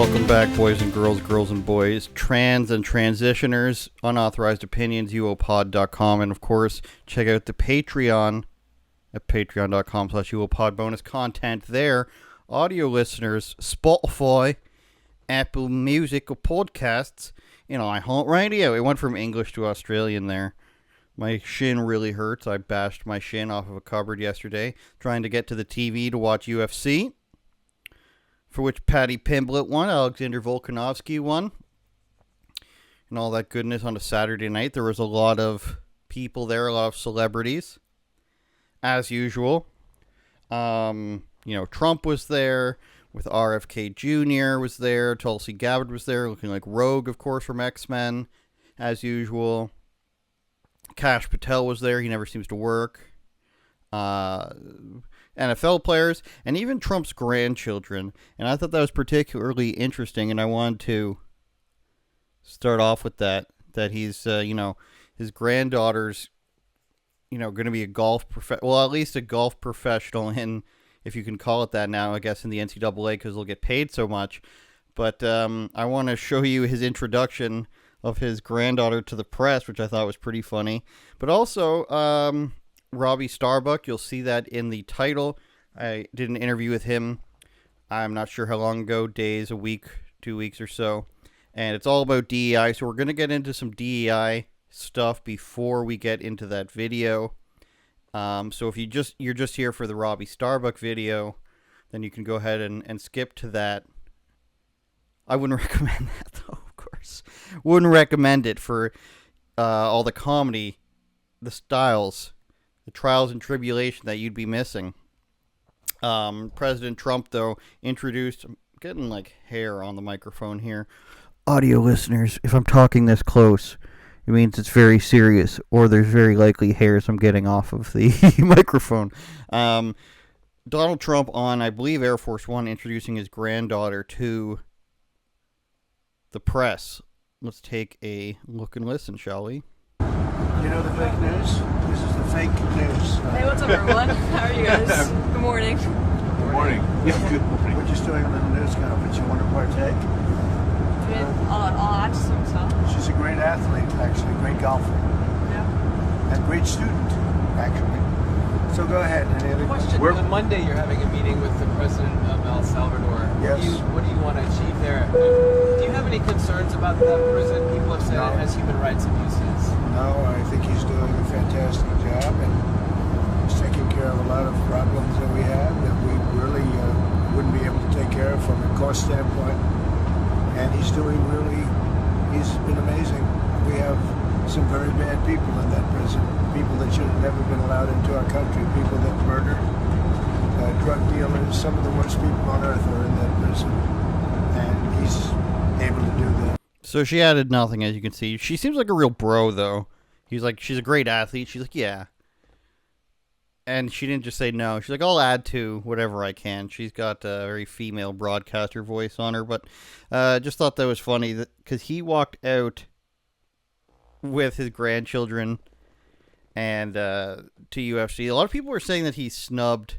Welcome back, boys and girls and boys, trans and transitioners, unauthorized opinions, uopod.com, and of course, check out the Patreon at patreon.com/uopod. Bonus content there. Audio listeners, Spotify, Apple Music, or podcasts, iHeartRadio. It went from English to Australian there. My shin really hurts. I bashed my shin off of a cupboard yesterday trying to get to the TV to watch UFC, for which Paddy Pimblett won, Alexander Volkanovski won, and all that goodness on a Saturday night. There was a lot of people there, a lot of celebrities, as usual. Trump was there, with RFK Jr. was there, Tulsi Gabbard was there, looking like Rogue, of course, from X-Men, as usual. Kash Patel was there, he never seems to work. NFL players, and even Trump's grandchildren. And I thought that was particularly interesting, and I wanted to start off with that he's, his granddaughter's, going to be a golf at least a golf professional, in, if you can call it that now, I guess, in the NCAA, because they'll get paid so much. But I want to show you his introduction of his granddaughter to the press, which I thought was pretty funny. But also, Robby Starbuck, you'll see that in the title. I did an interview with him, I'm not sure how long ago, days, a week, 2 weeks or so. And it's all about DEI, so we're going to get into some DEI stuff before we get into that video. So if you're just here for the Robby Starbuck video, then you can go ahead and skip to that. I wouldn't recommend that, though, of course. Wouldn't recommend it for all the comedy, the styles, the trials and tribulation that you'd be missing. President Trump, though, introduced... I'm getting, hair on the microphone here. Audio listeners, if I'm talking this close, it means it's very serious, or there's very likely hairs I'm getting off of the microphone. Donald Trump on, I believe, Air Force One, introducing his granddaughter to the press. Let's take a look and listen, shall we? You know the fake news? This is the fake news. Hey, what's up, everyone? How are you guys? Good morning. Good morning. Yeah, good morning. We're just doing a little news conference. You want to partake? I'll add some stuff. She's a great athlete, actually, great golfer, Yeah. and great student, actually. So go ahead. Any other Question. On Monday, you're having a meeting with the president of El Salvador. Yes. What do you want to achieve there? Do you have any concerns about that prison? People have said No. it has human rights abuses. No, I think he's doing a fantastic job, and he's taking care of a lot of problems that we have that we really wouldn't be able to take care of from a cost standpoint. And he's been amazing. We have some very bad people in that prison, people that should have never been allowed into our country, people that murdered, drug dealers, some of the worst people on earth are in that prison, and he's able to do that. So she added nothing, as you can see. She seems like a real bro, though. He's like, she's a great athlete. She's like, yeah. And she didn't just say no. She's like, I'll add to whatever I can. She's got a very female broadcaster voice on her. But just thought that was funny, because he walked out with his grandchildren and to UFC. A lot of people were saying that he snubbed,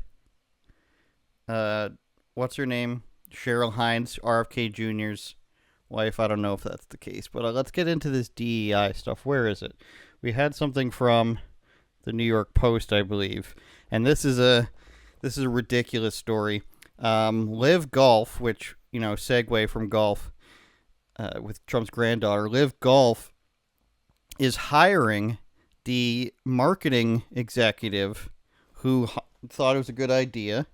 what's her name? Cheryl Hines, RFK Jr.'s wife. I don't know if that's the case. But let's get into this DEI stuff. Where is it? We had something from the New York Post, I believe, and this is a ridiculous story. LIV Golf, which, segue from golf with Trump's granddaughter. LIV Golf is hiring the marketing executive who thought it was a good idea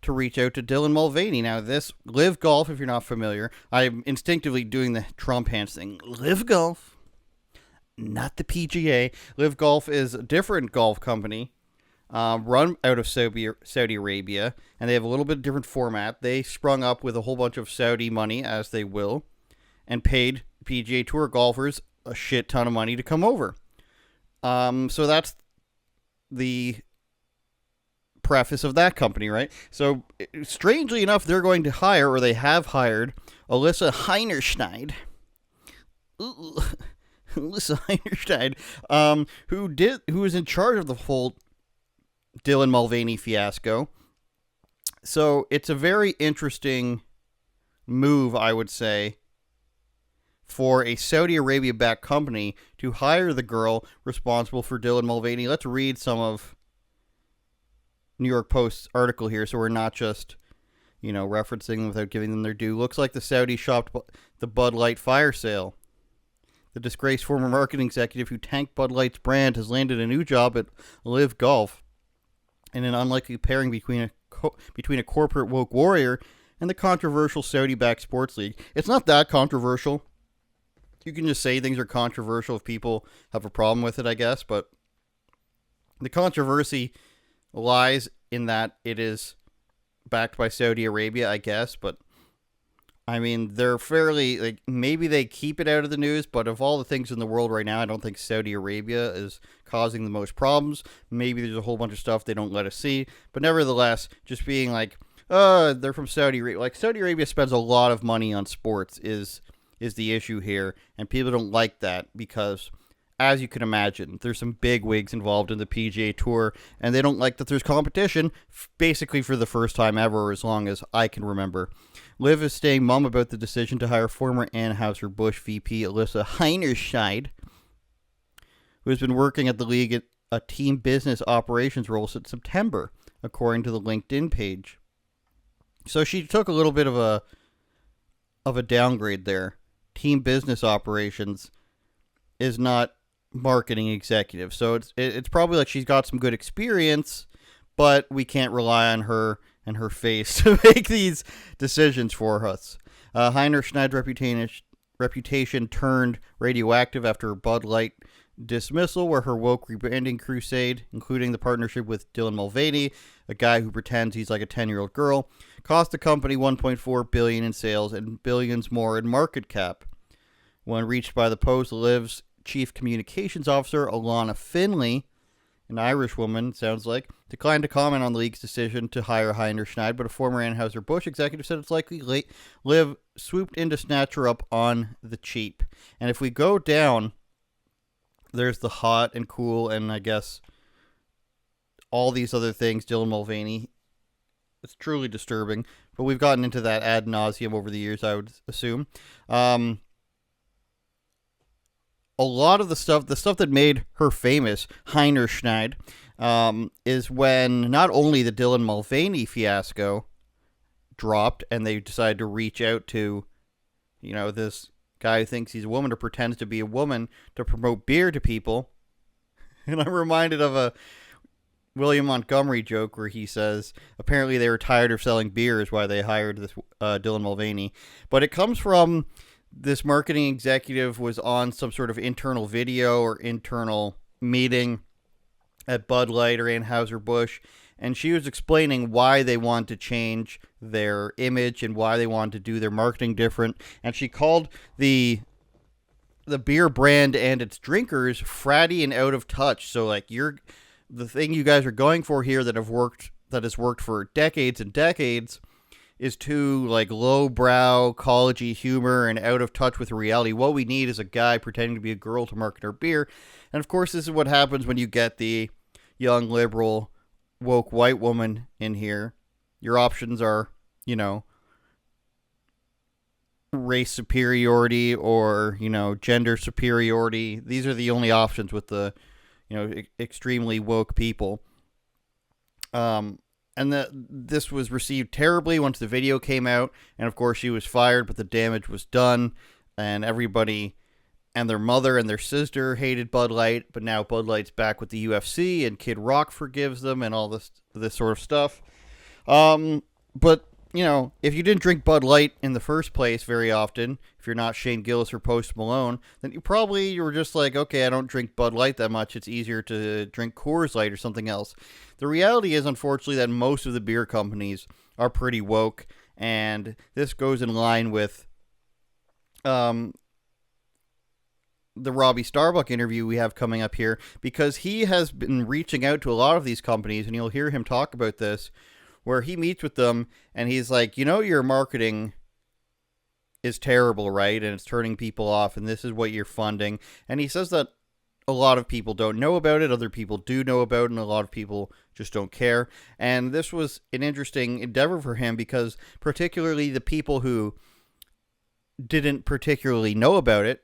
to reach out to Dylan Mulvaney. Now, this LIV Golf, if you're not familiar, I'm instinctively doing the Trump hands thing. LIV Golf. Not the PGA. LIV Golf is a different golf company run out of Saudi Arabia, and they have a little bit different format. They sprung up with a whole bunch of Saudi money, as they will, and paid PGA Tour golfers a shit ton of money to come over. So that's the preface of that company, right? So, strangely enough, they're going to hire, or they have hired, Alyssa Heinerscheid. Alyssa Heinerscheid, who was in charge of the whole Dylan Mulvaney fiasco. So it's a very interesting move, I would say, for a Saudi Arabia-backed company to hire the girl responsible for Dylan Mulvaney. Let's read some of New York Post's article here so we're not just, referencing them without giving them their due. Looks like the Saudis shopped the Bud Light fire sale. The disgraced former marketing executive who tanked Bud Light's brand has landed a new job at LIV Golf in an unlikely pairing between a corporate woke warrior and the controversial Saudi-backed sports league. It's not that controversial. You can just say things are controversial if people have a problem with it, I guess. But the controversy lies in that it is backed by Saudi Arabia, I guess. But, I mean, they're fairly, maybe they keep it out of the news. But of all the things in the world right now, I don't think Saudi Arabia is causing the most problems. Maybe there's a whole bunch of stuff they don't let us see. But nevertheless, just being they're from Saudi Arabia. Saudi Arabia spends a lot of money on sports is the issue here, and people don't like that because, as you can imagine, there's some big wigs involved in the PGA Tour, and they don't like that there's competition basically for the first time ever, as long as I can remember. Liv is staying mum about the decision to hire former Anheuser-Busch VP Alyssa Heinerscheid, who has been working at the league at a team business operations role since September, according to the LinkedIn page. So she took a little bit of a downgrade there. Team business operations is not marketing executive. So it's probably she's got some good experience, but we can't rely on her and her face to make these decisions for us. Heinerschneid's reputation turned radioactive after Bud Light dismissal, where her woke rebranding crusade, including the partnership with Dylan Mulvaney, a guy who pretends he's like a 10-year-old girl, cost the company $1.4 billion in sales and billions more in market cap. When reached by the Post, Liv's chief communications officer, Alana Finley, an Irish woman, sounds like, declined to comment on the league's decision to hire Heinerscheid, but a former Anheuser-Busch executive said it's likely Liv swooped in to snatch her up on the cheap. And if we go down, there's the hot and cool and, I guess, all these other things, Dylan Mulvaney. It's truly disturbing, but we've gotten into that ad nauseum over the years, I would assume. A lot of the stuff that made her famous, Heinerscheid, is when not only the Dylan Mulvaney fiasco dropped and they decided to reach out to, this guy who thinks he's a woman or pretends to be a woman to promote beer to people. And I'm reminded of a William Montgomery joke where he says apparently they were tired of selling beer is why they hired this Dylan Mulvaney. But it comes from this marketing executive was on some sort of internal video or internal meeting at Bud Light or Anheuser-Busch, and she was explaining why they want to change their image and why they want to do their marketing different. And she called the beer brand and its drinkers fratty and out of touch. So the thing you guys are going for here that has worked for decades and decades is too lowbrow, collegey humor and out of touch with reality. What we need is a guy pretending to be a girl to market our beer. And of course, this is what happens when you get the young liberal woke white woman in here. Your options are, race superiority or, gender superiority. These are the only options with the, extremely woke people. And this was received terribly once the video came out. And of course, she was fired, but the damage was done. And everybody and their mother and their sister hated Bud Light. But now Bud Light's back with the UFC and Kid Rock forgives them and all this sort of stuff. But, if you didn't drink Bud Light in the first place very often, if you're not Shane Gillis or Post Malone, then you were just okay, I don't drink Bud Light that much. It's easier to drink Coors Light or something else. The reality is, unfortunately, that most of the beer companies are pretty woke, and this goes in line with the Robby Starbuck interview we have coming up here, because he has been reaching out to a lot of these companies, and you'll hear him talk about this, where he meets with them, and he's like, your marketing is terrible, right? And it's turning people off, and this is what you're funding. And he says that a lot of people don't know about it, other people do know about it, and a lot of people just don't care. And this was an interesting endeavor for him, because particularly the people who didn't particularly know about it,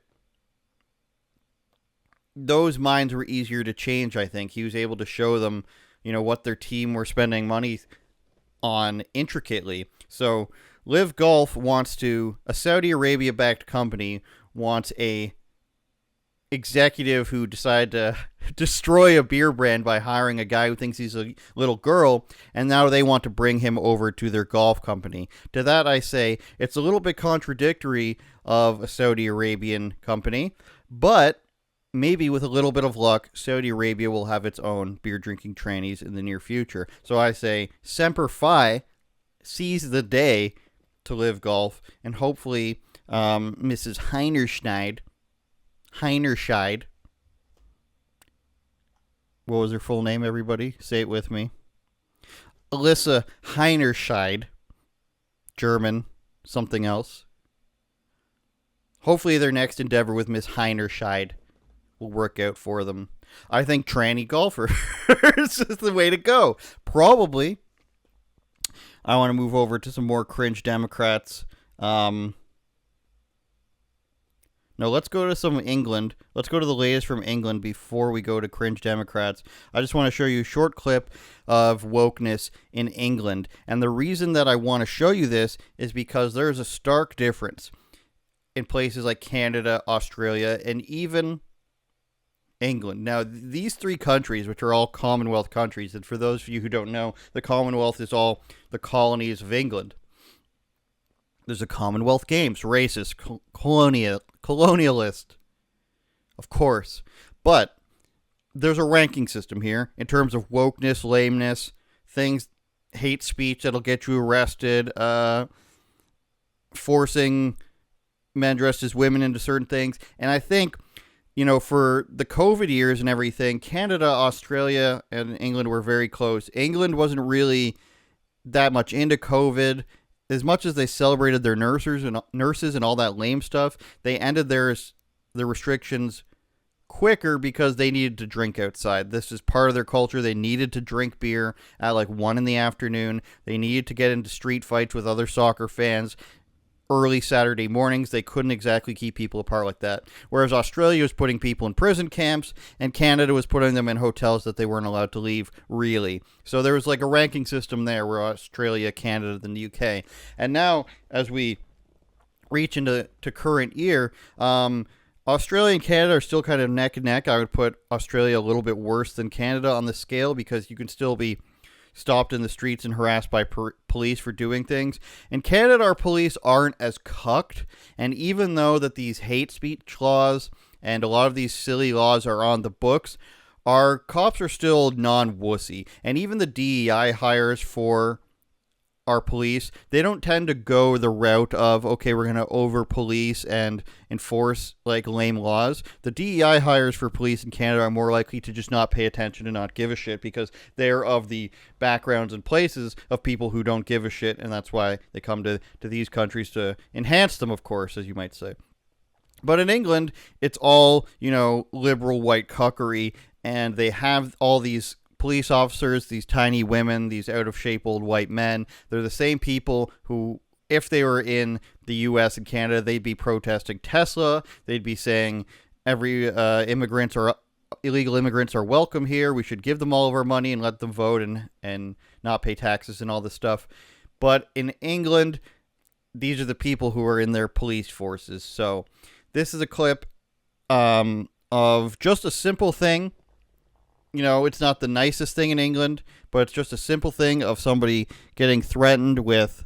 those minds were easier to change, I think. He was able to show them, what their team were spending money on intricately. So LIV Golf a Saudi Arabia-backed company wants a executive who decided to destroy a beer brand by hiring a guy who thinks he's a little girl, and now they want to bring him over to their golf company. To that I say, it's a little bit contradictory of a Saudi Arabian company, but maybe with a little bit of luck, Saudi Arabia will have its own beer-drinking trannies in the near future. So I say, Semper Fi, seize the day to LIV Golf, and hopefully Mrs. Heinerscheid, what was her full name, everybody? Say it with me. Alyssa Heinerscheid, German, something else. Hopefully their next endeavor with Miss Heinerscheid will work out for them. I think tranny golfer is the way to go. Probably. I want to move over to some more cringe Democrats. No, let's go to some England. Let's go to the latest from England before we go to cringe Democrats. I just want to show you a short clip of wokeness in England. And the reason that I want to show you this is because there's a stark difference in places like Canada, Australia, and even England. Now, these three countries, which are all Commonwealth countries, and for those of you who don't know, the Commonwealth is all the colonies of England. There's a Commonwealth Games, racist, colonialist, of course. But there's a ranking system here in terms of wokeness, lameness, things, hate speech that'll get you arrested, forcing men dressed as women into certain things. And I think, for the COVID years and everything, Canada, Australia, and England were very close. England wasn't really that much into COVID. As much as they celebrated their nurses and all that lame stuff, they ended their restrictions quicker because they needed to drink outside. This is part of their culture. They needed to drink beer at like 1 p.m. They needed to get into street fights with other soccer fans early Saturday mornings. They couldn't exactly keep people apart like that. Whereas Australia was putting people in prison camps, and Canada was putting them in hotels that they weren't allowed to leave, really. So there was like a ranking system there where Australia, Canada, then the UK. And now, as we reach into current year, Australia and Canada are still kind of neck and neck. I would put Australia a little bit worse than Canada on the scale because you can still be stopped in the streets and harassed by police for doing things. In Canada, our police aren't as cucked, and even though that these hate speech laws and a lot of these silly laws are on the books, our cops are still non-wussy. And even the DEI hires for our police, they don't tend to go the route of, okay, we're going to over-police and enforce, like, lame laws. The DEI hires for police in Canada are more likely to just not pay attention and not give a shit because they're of the backgrounds and places of people who don't give a shit, and that's why they come to these countries to enhance them, of course, as you might say. But in England, it's all, liberal white cuckery, and they have all these police officers, these tiny women, these out-of-shape old white men. They're the same people who, if they were in the U.S. and Canada, they'd be protesting Tesla. They'd be saying every illegal immigrants are welcome here. We should give them all of our money and let them vote and not pay taxes and all this stuff. But in England, these are the people who are in their police forces. So this is a clip of just a simple thing. It's not the nicest thing in England, but it's just a simple thing of somebody getting threatened with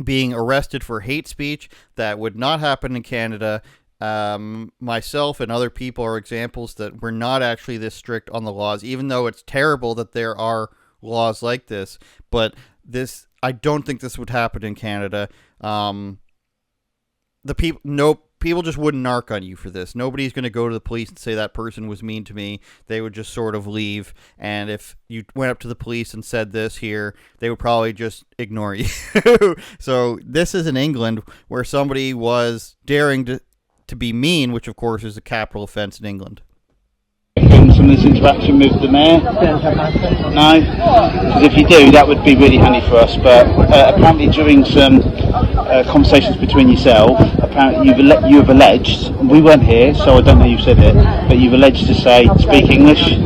being arrested for hate speech that would not happen in Canada. Myself and other people are examples that we're not actually this strict on the laws, even though it's terrible that there are laws like this. But I don't think this would happen in Canada. People just wouldn't narc on you for this. Nobody's going to go to the police and say that person was mean to me. They would just sort of leave. And if you went up to the police and said this here, they would probably just ignore you. So this is in England where somebody was daring to be mean, which of course is a capital offense in England. film some of this interaction with the mayor? No? Because if you do, that would be really handy for us. But apparently during some conversations between yourself, apparently you have alleged, we weren't here, so I don't know who said it, but you've alleged to say, speak English?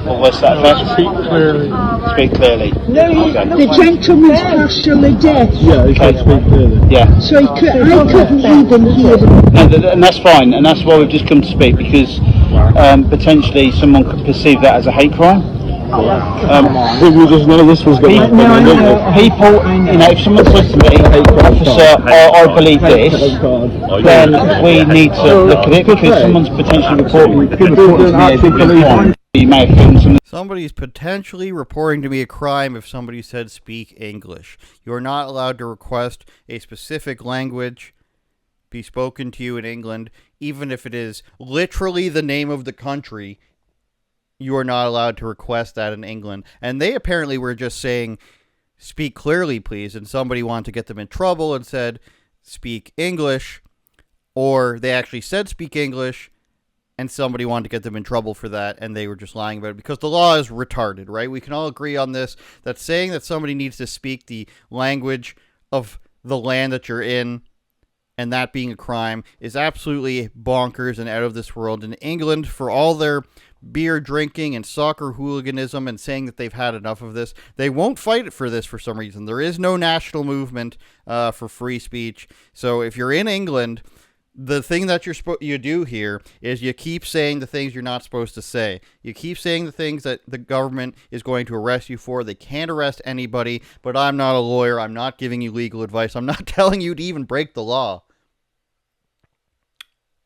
Or what's that effect? Speak clearly. Speak clearly. No, Okay. the gentleman's partially deaf. Yeah, he can speak clearly. Yeah. So I couldn't even hear him. No, and that's fine, and that's why we've just come to speak, because potentially someone could perceive that as a hate crime. People just know this was going to happen. People, you know, if someone says to me, officer, I believe this, then we need to look at it, because someone's potentially reporting to me as a crime. You may have filmed some. Somebody's potentially reporting to me a crime if somebody said speak English. You are not allowed to request a specific language be spoken to you in England, even if it is literally the name of the country. You are not allowed to request that in England. And they apparently were just saying, speak clearly, please. And somebody wanted to get them in trouble and said, speak English. Or they actually said, speak English, and somebody wanted to get them in trouble for that, and they were just lying about it. Because the law is retarded, right? We can all agree on this, that saying that somebody needs to speak the language of the land that you're in, and that being a crime, is absolutely bonkers and out of this world. In England, for all their beer drinking and soccer hooliganism and saying that they've had enough of this, they won't fight for this for some reason. There is no national movement for free speech. So if you're in England, the thing that you do here is you keep saying the things you're not supposed to say. You keep saying the things that the government is going to arrest you for. They can't arrest anybody, but I'm not a lawyer. I'm not giving you legal advice. I'm not telling you to even break the law.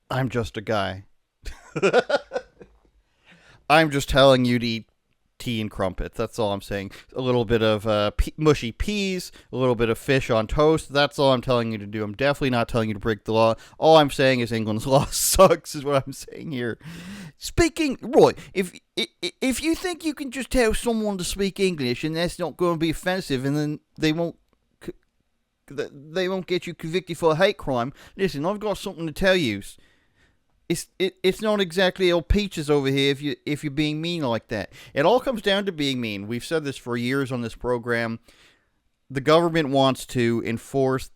I'm just a guy. I'm just telling you to eat tea and crumpets. That's all I'm saying. A little bit of mushy peas, a little bit of fish on toast. That's all I'm telling you to do. I'm definitely not telling you to break the law. All I'm saying is England's law sucks, is what I'm saying here. Speaking, Roy, if you think you can just tell someone to speak English and that's not going to be offensive, and then they won't get you convicted for a hate crime, listen, I've got something to tell you. It's not exactly all peaches over here if you're being mean like that. It all comes down to being mean. We've said this for years on this program. The government wants to enforce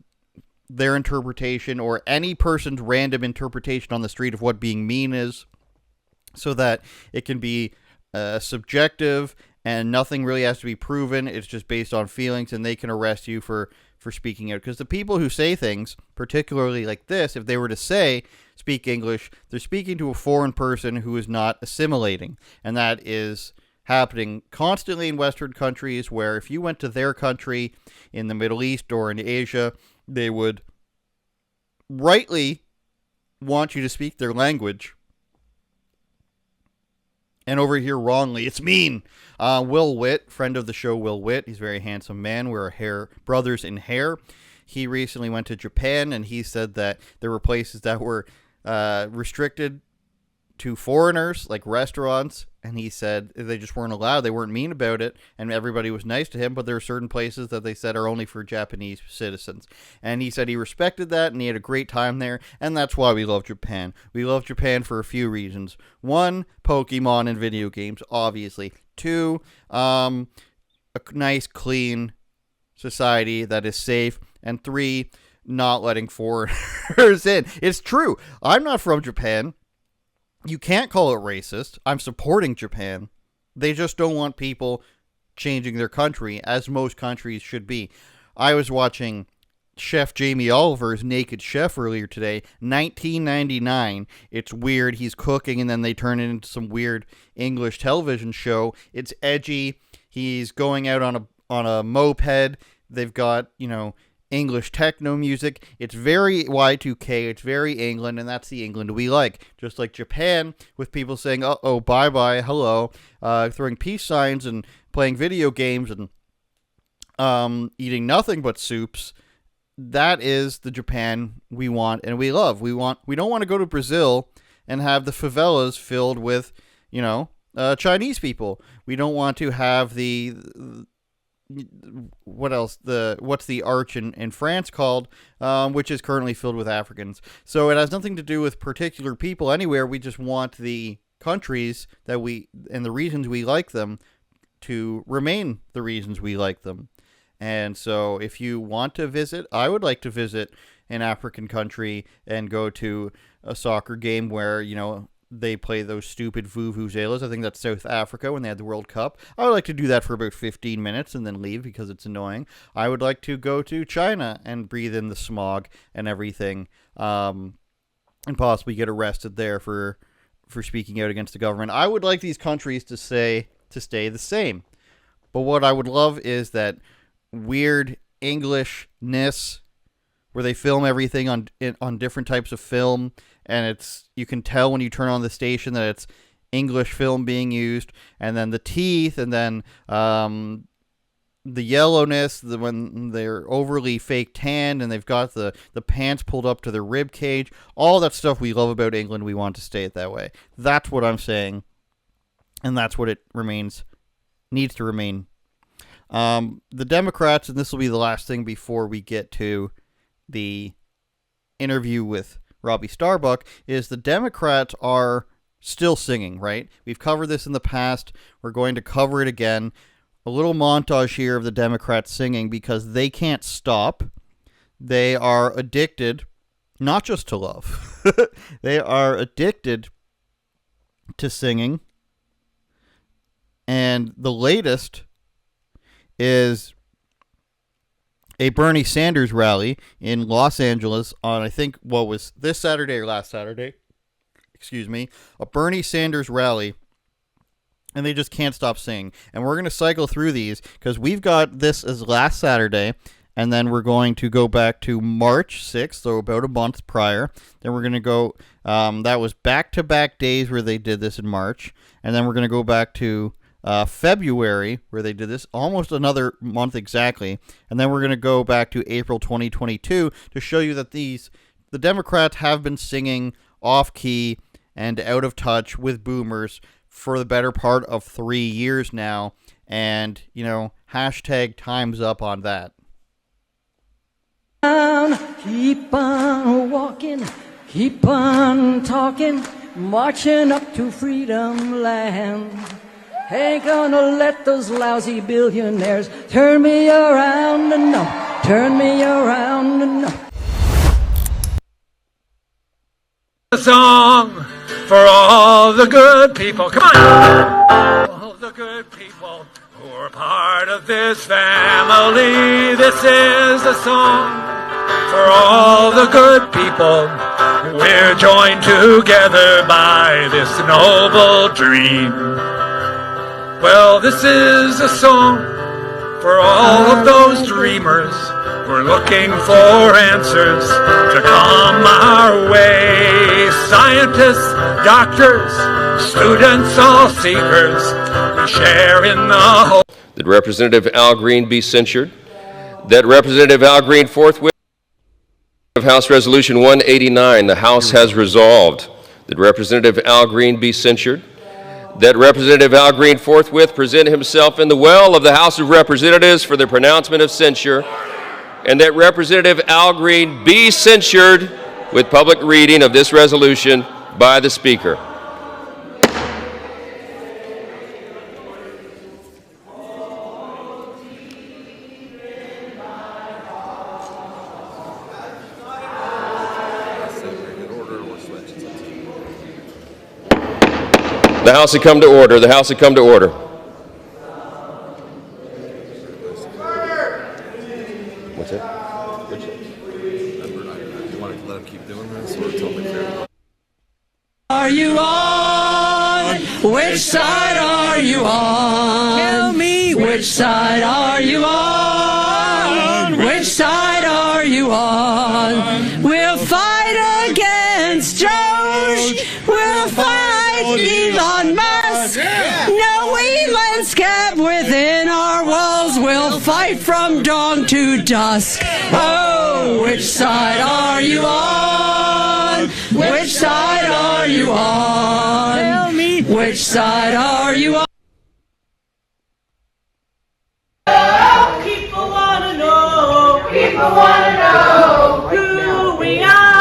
their interpretation, or any person's random interpretation on the street, of what being mean is, so that it can be subjective and nothing really has to be proven. It's just based on feelings, and they can arrest you for speaking out. Because the people who say things, particularly like this, if they were to say speak English, they're speaking to a foreign person who is not assimilating. And that is happening constantly in Western countries, where if you went to their country in the Middle East or in Asia, they would rightly want you to speak their language. And over here, wrongly, it's mean. Will Witt, friend of the show, Will Witt, he's a very handsome man. We're brothers in hair. He recently went to Japan, and he said that there were places that were restricted to foreigners, like restaurants, and he said they just weren't allowed. They weren't mean about it, and everybody was nice to him, but there are certain places that they said are only for Japanese citizens. And he said he respected that, and he had a great time there, and that's why we love Japan. We love Japan for a few reasons. One, Pokemon and video games, obviously. Two, a nice, clean society that is safe. And three, not letting foreigners in. It's true. I'm not from Japan. You can't call it racist. I'm supporting Japan. They just don't want people changing their country, as most countries should be. I was watching Chef Jamie Oliver's Naked Chef earlier today, 1999. It's weird. He's cooking, and then they turn it into some weird English television show. It's edgy. He's going out on a moped. They've got, English techno music. It's very Y2K. It's very England, and that's the England we like. Just like Japan, with people saying, uh-oh, bye-bye, hello, throwing peace signs and playing video games and eating nothing but soups. That is the Japan we want and we love. We don't want to go to Brazil and have the favelas filled with, Chinese people. We don't want to have what's the arch in France called, which is currently filled with Africans. So it has nothing to do with particular people anywhere. We just want the countries that and the reasons we like them to remain the reasons we like them. And so if you want to visit, I would like to visit an African country and go to a soccer game where, they play those stupid vuvuzelas. I think that's South Africa when they had the World Cup. I would like to do that for about 15 minutes and then leave because it's annoying. I would like to go to China and breathe in the smog and everything, and possibly get arrested there for speaking out against the government. I would like these countries to stay the same. But what I would love is that weird Englishness where they film everything on different types of film, and you can tell when you turn on the station that it's English film being used, and then the teeth, and then the yellowness, when they're overly fake tanned, and they've got the pants pulled up to their rib cage, all that stuff we love about England, we want to stay it that way. That's what I'm saying, and that's what it needs to remain. The Democrats, and this will be the last thing before we get to the interview with Robby Starbuck, is the Democrats are still singing, right? We've covered this in the past. We're going to cover it again. A little montage here of the Democrats singing because they can't stop. They are addicted, not just to love. They are addicted to singing. And the latest is a Bernie Sanders rally in Los Angeles on, I think, what was this Saturday or last Saturday? Excuse me. A Bernie Sanders rally, and they just can't stop singing. And we're going to cycle through these because we've got this as last Saturday, and then we're going to go back to March 6th, so about a month prior. Then we're going to go, that was back-to-back days where they did this in March, and then we're going to go back to February, where they did this, almost another month exactly, and then we're going to go back to April 2022 to show you that the Democrats have been singing off-key and out of touch with boomers for the better part of 3 years now, and, hashtag time's up on that. Keep on walking, keep on talking, marching up to freedom land. Ain't gonna let those lousy billionaires turn me around, no, turn me around, no. A song for all the good people, come on! All the good people who are part of this family. This is a song for all the good people. We're joined together by this noble dream. Well, this is a song for all of those dreamers. We're looking for answers to come our way. Scientists, doctors, students, all seekers, we share in the hope that Representative Al Green be censured, that Representative Al Green forthwith of House Resolution 189, the House has resolved that Representative Al Green be censured, that Representative Al Green forthwith present himself in the well of the House of Representatives for the pronouncement of censure, and that Representative Al Green be censured with public reading of this resolution by the Speaker. The House had come to order. The House had come to order. What's it? You want to let him keep doing this, or tell me fair? Are you on? Which side are you on? Tell me. Which side are you on? Which side are you on? We'll fight against George. We'll fight Elon Musk. No Elon's kept within our walls. We'll fight from dawn to dusk. Oh, which side are you on? Which side are you on? Tell me. Which side are you on? People wanna know who we are,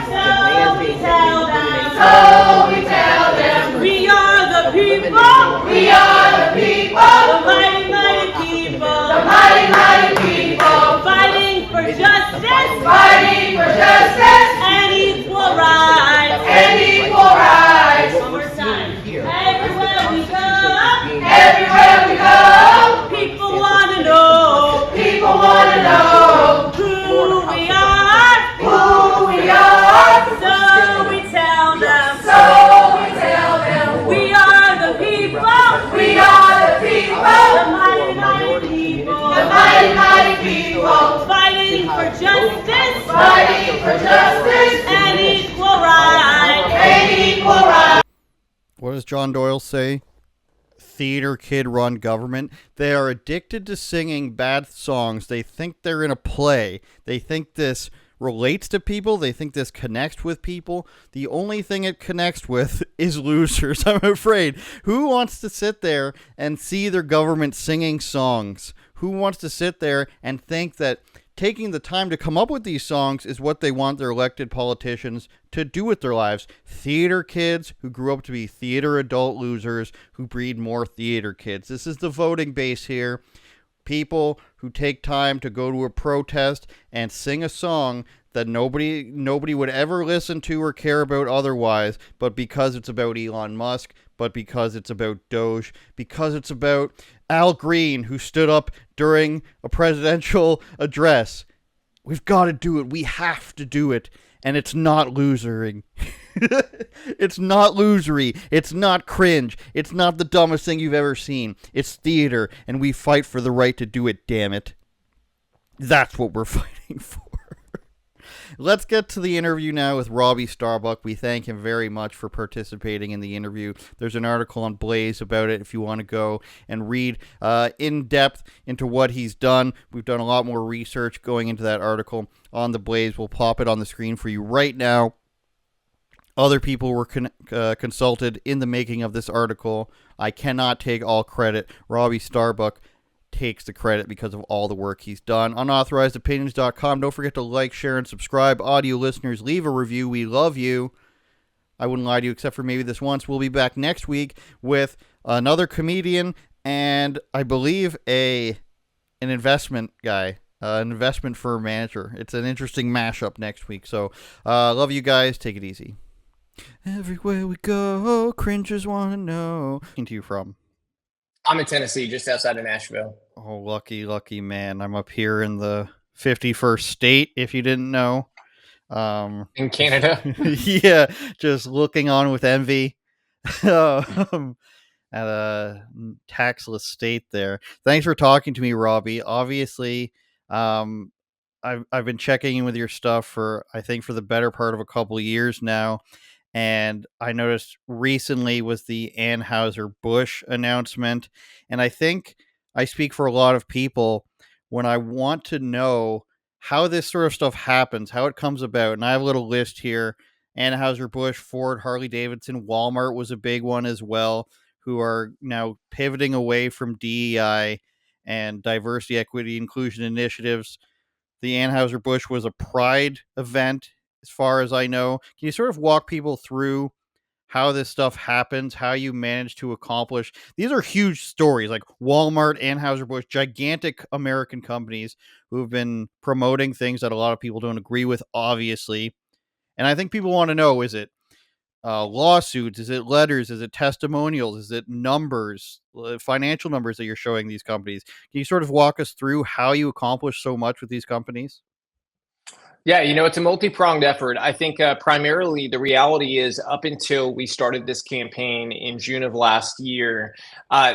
so we tell them. people. We are the people. The mighty, mighty people. The mighty, mighty people. Fighting for justice. Fighting for justice. And equal rights. And equal rights. One more time. Everywhere we go. Everywhere we go. People want to know. People want to know who we are. Who we are. So we tell them. So we tell them. We are the people. We are the people. The mighty, mighty people. The mighty, mighty people. Fighting for justice. Fighting for justice. And equal rights. And equal rights. What does John Doyle say? Theater kid run government. They are addicted to singing bad songs. They think they're in a play. They think this relates to people. They think this connects with people. The only thing it connects with is losers, I'm afraid. Who wants to sit there and see their government singing songs? Who wants to sit there and think that taking the time to come up with these songs is what they want their elected politicians to do with their lives? Theater kids who grew up to be theater adult losers who breed more theater kids. This is the voting base here. People who take time to go to a protest and sing a song that nobody would ever listen to or care about otherwise, but because it's about Elon Musk, but because it's about Doge, because it's about Al Green, who stood up during a presidential address. We've got to do it. We have to do it. And it's not losering. It's not losery. It's not cringe. It's not the dumbest thing you've ever seen. It's theater, and we fight for the right to do it, damn it. That's what we're fighting for. Let's get to the interview now with Robby Starbuck. We thank him very much for participating in the interview. There's an article on Blaze about it if you want to go and read in depth into what he's done. We've done a lot more research going into that article on the Blaze. We'll pop it on the screen for you right now. Other people were consulted in the making of this article. I cannot take all credit. Robby Starbuck takes the credit because of all the work he's done. UnAuthorizedOpinions.com. Don't forget to like, share, and subscribe. Audio listeners, leave a review. We love you. I wouldn't lie to you except for maybe this once. We'll be back next week with another comedian and I believe an investment guy. An investment firm manager. It's an interesting mashup next week. So, love you guys. Take it easy. Everywhere we go, cringers want to know. Where to you from? I'm in Tennessee, just outside of Nashville. Oh, lucky, lucky man. I'm up here in the 51st state, if you didn't know. In Canada? Yeah, just looking on with envy at a taxless state there. Thanks for talking to me, Robby. Obviously, I've been checking in with your stuff for the better part of a couple of years now. And I noticed recently was the Anheuser-Busch announcement. And I think I speak for a lot of people when I want to know how this sort of stuff happens, how it comes about. And I have a little list here. Anheuser-Busch, Ford, Harley-Davidson, Walmart was a big one as well, who are now pivoting away from DEI and diversity, equity, inclusion initiatives. The Anheuser-Busch was a pride event, as far as I know. Can you sort of walk people through how this stuff happens, how you manage to accomplish? These are huge stories, like Walmart, Anheuser-Busch, gigantic American companies who have been promoting things that a lot of people don't agree with, obviously. And I think people want to know, is it lawsuits? Is it letters? Is it testimonials? Is it numbers, financial numbers that you're showing these companies? Can you sort of walk us through how you accomplish so much with these companies? Yeah, it's a multi-pronged effort. I think primarily the reality is up until we started this campaign in June of last year,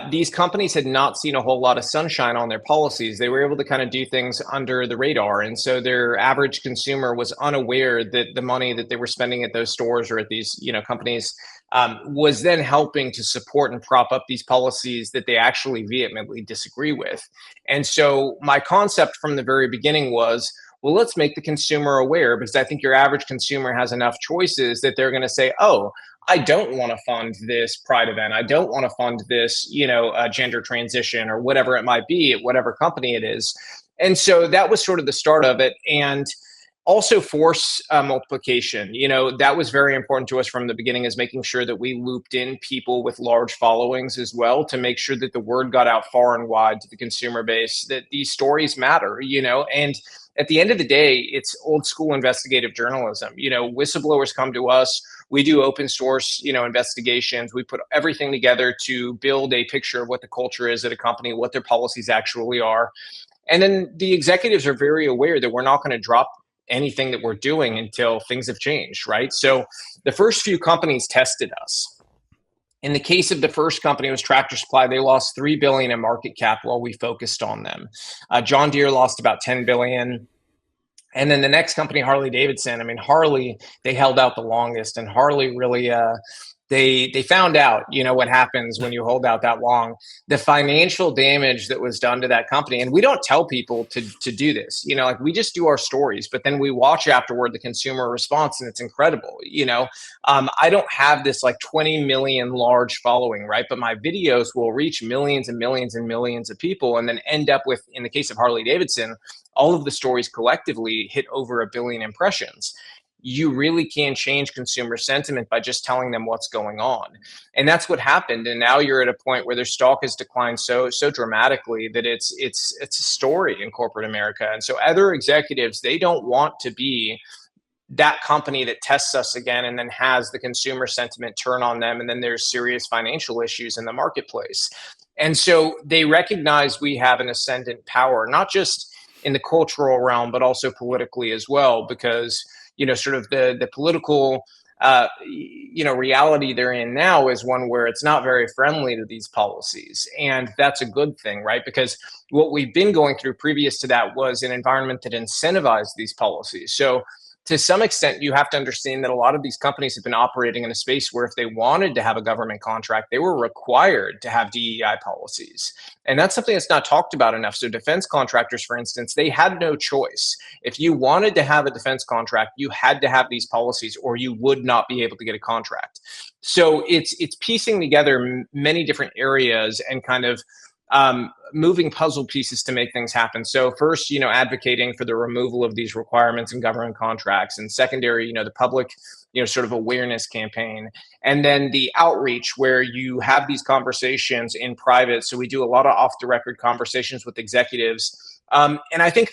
these companies had not seen a whole lot of sunshine on their policies. They were able to kind of do things under the radar. And so their average consumer was unaware that the money that they were spending at those stores or at these companies was then helping to support and prop up these policies that they actually vehemently disagree with. And so my concept from the very beginning was, well, let's make the consumer aware, because I think your average consumer has enough choices that they're going to say, oh, I don't want to fund this pride event. I don't want to fund this, gender transition or whatever it might be at whatever company it is. And so that was sort of the start of it. And Also force multiplication. That was very important to us from the beginning, is making sure that we looped in people with large followings as well, to make sure that the word got out far and wide to the consumer base that these stories matter, and at the end of the day, it's old school investigative journalism. Whistleblowers come to us. We do open source, investigations. We put everything together to build a picture of what the culture is at a company, what their policies actually are. And then the executives are very aware that we're not going to drop anything that we're doing until things have changed, right? So the first few companies tested us. In the case of the first company, it was Tractor Supply. They lost $3 billion in market cap while we focused on them. John Deere lost about $10 billion. And then the next company, Harley Davidson, Harley, they held out the longest, and Harley really, they found out, what happens when you hold out that long, the financial damage that was done to that company. And we don't tell people to do this, we just do our stories, but then we watch afterward the consumer response, and it's incredible. I don't have this 20 million large following, right? But my videos will reach millions and millions and millions of people, and then end up with, in the case of Harley Davidson, all of the stories collectively hit over 1 billion impressions. You really can change consumer sentiment by just telling them what's going on. And that's what happened. And now you're at a point where their stock has declined so dramatically that it's a story in corporate America. And so other executives, they don't want to be that company that tests us again and then has the consumer sentiment turn on them, and then there's serious financial issues in the marketplace. And so they recognize we have an ascendant power, not just in the cultural realm, but also politically as well, because sort of the political, reality they're in now is one where it's not very friendly to these policies. And that's a good thing, right? Because what we've been going through previous to that was an environment that incentivized these policies. So to some extent, you have to understand that a lot of these companies have been operating in a space where if they wanted to have a government contract, they were required to have DEI policies. And that's something that's not talked about enough. So defense contractors, for instance, they had no choice. If you wanted to have a defense contract, you had to have these policies, or you would not be able to get a contract. So it's piecing together many different areas and kind of moving puzzle pieces to make things happen. So first, advocating for the removal of these requirements in government contracts, and secondary, the public, sort of awareness campaign, and then the outreach where you have these conversations in private. So we do a lot of off the record conversations with executives. And I think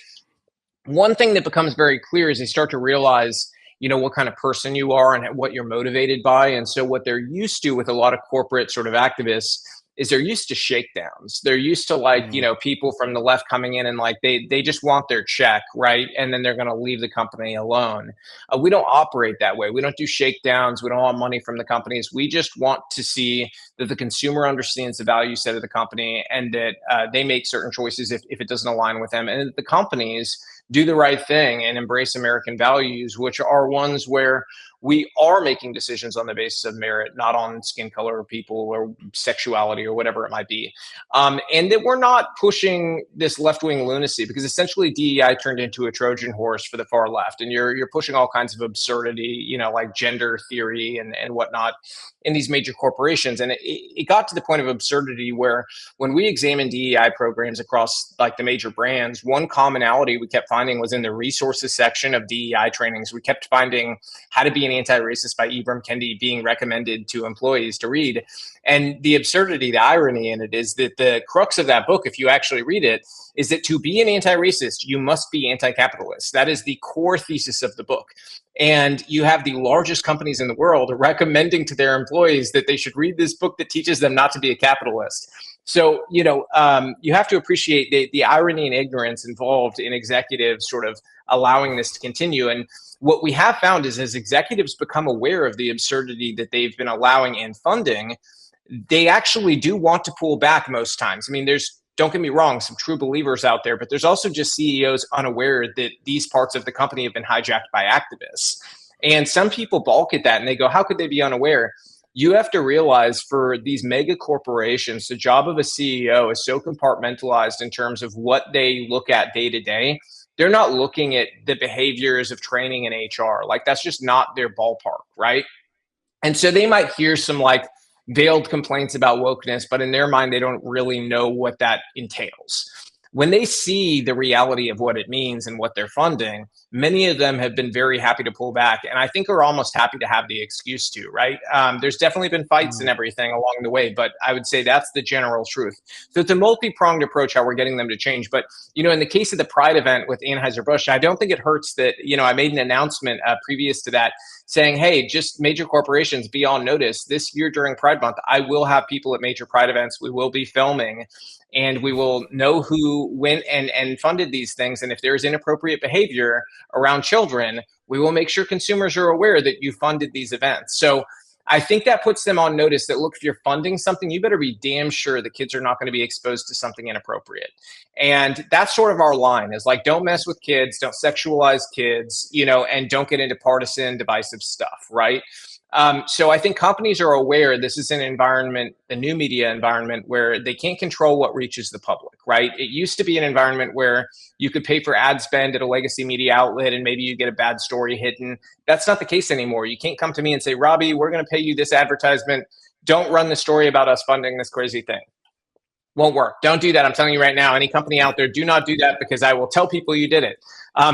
one thing that becomes very clear is they start to realize, what kind of person you are and what you're motivated by. And so what they're used to with a lot of corporate sort of activists is they're used to shakedowns. They're used to people from the left coming in and they just want their check, right? And then they're going to leave the company alone. We don't operate that way. We don't do shakedowns. We don't want money from the companies. We just want to see that the consumer understands the value set of the company, and that they make certain choices if it doesn't align with them, and that the companies do the right thing and embrace American values, which are ones where we are making decisions on the basis of merit, not on skin color or people or sexuality or whatever it might be. And that we're not pushing this left-wing lunacy, because essentially DEI turned into a Trojan horse for the far left. And you're pushing all kinds of absurdity, like gender theory and whatnot in these major corporations. And it got to the point of absurdity where when we examined DEI programs across the major brands, one commonality we kept finding was in the resources section of DEI trainings. We kept finding How to Be an Anti-Racist by Ibram Kendi being recommended to employees to read. And the absurdity, the irony in it is that the crux of that book, if you actually read it, is that to be an anti-racist, you must be anti-capitalist. That is the core thesis of the book. And you have the largest companies in the world recommending to their employees that they should read this book that teaches them not to be a capitalist. So, you have to appreciate the irony and ignorance involved in executives sort of allowing this to continue. And what we have found is, as executives become aware of the absurdity that they've been allowing in funding, they actually do want to pull back most times. There's, don't get me wrong, some true believers out there, but there's also just CEOs unaware that these parts of the company have been hijacked by activists. And some people balk at that and they go, how could they be unaware? You have to realize, for these mega corporations, the job of a CEO is so compartmentalized in terms of what they look at day to day. They're not looking at the behaviors of training and HR. That's just not their ballpark, right? And so they might hear some veiled complaints about wokeness, but in their mind, they don't really know what that entails. When they see the reality of what it means and what they're funding, many of them have been very happy to pull back, and I think are almost happy to have the excuse to, right? There's definitely been fights and everything along the way, but I would say that's the general truth. So it's a multi-pronged approach how we're getting them to change. But, in the case of the Pride event with Anheuser-Busch, I don't think it hurts that, I made an announcement previous to that saying, hey, just major corporations, be on notice. This year during Pride Month, I will have people at major Pride events. We will be filming, and we will know who went and funded these things. And if there is inappropriate behavior around children, we will make sure consumers are aware that you funded these events. So I think that puts them on notice that, look, if you're funding something, you better be damn sure the kids are not going to be exposed to something inappropriate. And that's sort of our line, is like, don't mess with kids, don't sexualize kids, and don't get into partisan divisive stuff, right? So I think companies are aware this is an environment, a new media environment, where they can't control what reaches the public, right? It used to be an environment where you could pay for ad spend at a legacy media outlet and maybe you get a bad story hidden. That's not the case anymore. You can't come to me and say, Robby, we're going to pay you this advertisement. Don't run the story about us funding this crazy thing. Won't work. Don't do that. I'm telling you right now, any company out there, do not do that, because I will tell people you did it.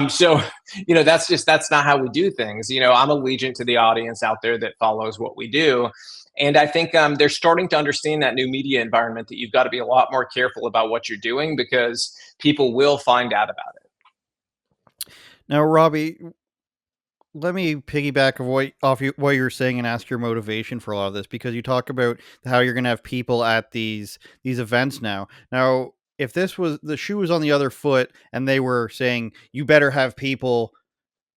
So, that's not how we do things. I'm allegiant to the audience out there that follows what we do. And I think they're starting to understand that new media environment, that you've got to be a lot more careful about what you're doing, because people will find out about it. Now, Robby, let me piggyback off what you were saying and ask your motivation for a lot of this, because you talk about how you're going to have people at these events now. Now, if this was the shoe was on the other foot and they were saying, you better have people,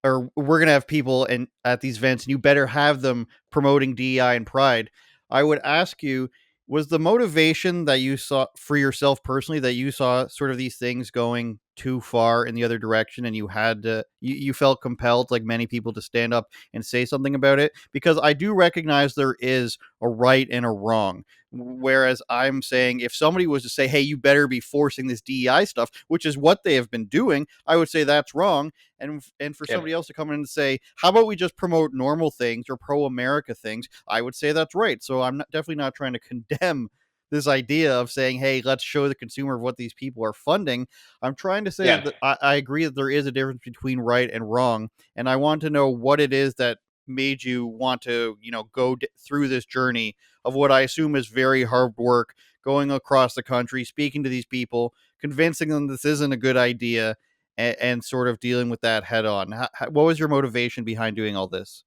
or we're going to have people at these events and you better have them promoting DEI and Pride, I would ask you, was the motivation that you saw for yourself personally, that you saw sort of these things going too far in the other direction and you had to, you felt compelled, like many people, to stand up and say something about it? Because I do recognize there is a right and a wrong. Whereas I'm saying, if somebody was to say, hey, you better be forcing this DEI stuff, which is what they have been doing, I would say that's wrong. And for somebody else to come in and say, how about we just promote normal things or pro-America things, I would say that's right. So I'm definitely not trying to condemn this idea of saying, hey, let's show the consumer what these people are funding. I'm trying to say that I agree that there is a difference between right and wrong. And I want to know what it is that made you want to, go through this journey of what I assume is very hard work, going across the country, speaking to these people, convincing them this isn't a good idea, and sort of dealing with that head on. What was your motivation behind doing all this?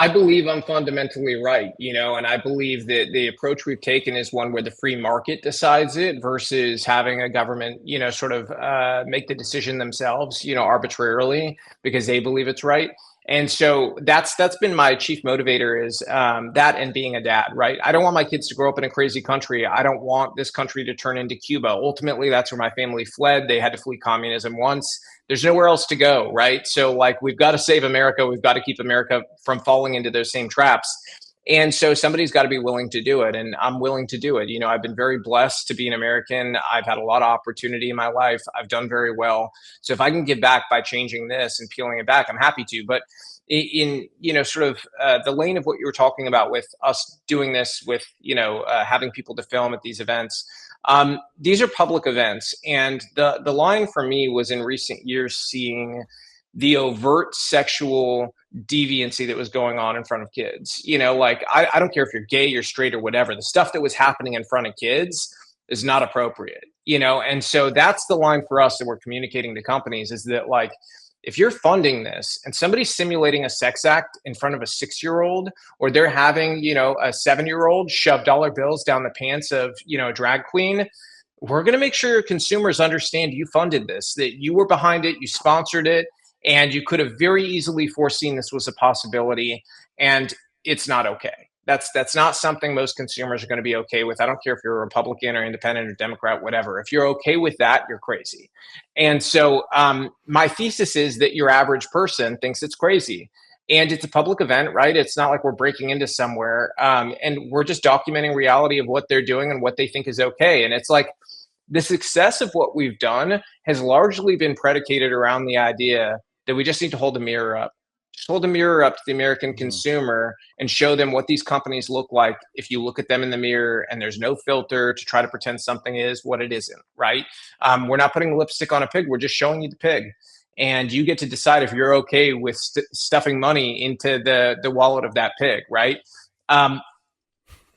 I believe I'm fundamentally right, and I believe that the approach we've taken is one where the free market decides it, versus having a government, sort of make the decision themselves, arbitrarily, because they believe it's right. And so that's been my chief motivator, is that, and being a dad, right? I don't want my kids to grow up in a crazy country. I don't want this country to turn into Cuba. Ultimately, that's where my family fled. They had to flee communism once. There's nowhere else to go, right? So, we've got to save America. We've got to keep America from falling into those same traps. And so somebody's got to be willing to do it, and I'm willing to do it. I've been very blessed to be an American. I've had a lot of opportunity in my life. I've done very well. So if I can give back by changing this and peeling it back, I'm happy to. But in sort of the lane of what you were talking about with us doing this, with having people to film at these events, these are public events, and the line for me was, in recent years, seeing the overt sexual deviancy that was going on in front of kids. I don't care if you're gay, you're straight, or whatever. The stuff that was happening in front of kids is not appropriate, and so that's the line for us that we're communicating to companies, is that, if you're funding this and somebody's simulating a sex act in front of a 6-year-old, or they're having, a 7-year-old shove dollar bills down the pants of, a drag queen, we're going to make sure your consumers understand you funded this, that you were behind it, you sponsored it, and you could have very easily foreseen this was a possibility, and it's not okay. That's not something most consumers are going to be okay with. I don't care if you're a Republican or independent or Democrat, whatever. If you're okay with that, you're crazy. And so my thesis is that your average person thinks it's crazy. And it's a public event, right? It's not like we're breaking into somewhere. And we're just documenting reality of what they're doing and what they think is okay. And it's like, the success of what we've done has largely been predicated around the idea that we just need to hold a mirror up. Just hold a mirror up to the American consumer and show them what these companies look like if you look at them in the mirror and there's no filter to try to pretend something is what it isn't, right? We're not putting lipstick on a pig. We're just showing you the pig. and you get to decide if you're okay with stuffing money into the wallet of that pig, right? And,